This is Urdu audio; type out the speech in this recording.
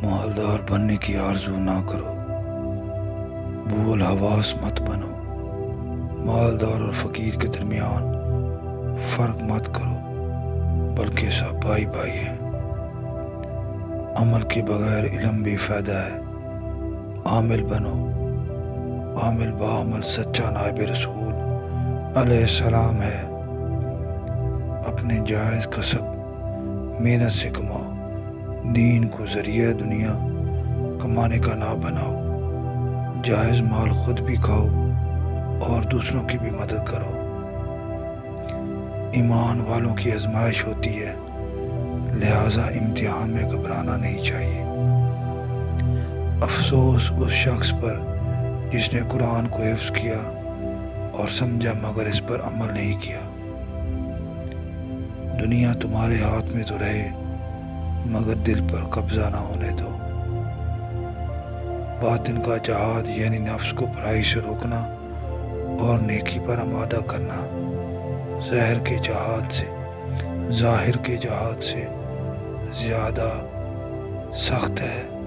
مالدار بننے کی آرزو نہ کرو، بو الحواس مت بنو، مالدار اور فقیر کے درمیان فرق مت کرو، بلکہ سب بھائی بھائی ہیں۔ عمل کے بغیر علم بھی فائدہ ہے، عامل بنو، عامل بعمل سچا نائب رسول علیہ السلام ہے۔ اپنے جائز کسب محنت سے کماؤ، دین کو ذریعہ دنیا کمانے کا نہ بناؤ، جائز مال خود بھی کھاؤ اور دوسروں کی بھی مدد کرو۔ ایمان والوں کی آزمائش ہوتی ہے، لہٰذا امتحان میں گھبرانا نہیں چاہیے۔ افسوس اس شخص پر جس نے قرآن کو حفظ کیا اور سمجھا مگر اس پر عمل نہیں کیا۔ دنیا تمہارے ہاتھ میں تو رہے مگر دل پر قبضہ نہ ہونے دو۔ باطن کا جہاد یعنی نفس کو برائی سے روکنا اور نیکی پر آمادہ کرنا ظاہر کے جہاد سے زیادہ سخت ہے۔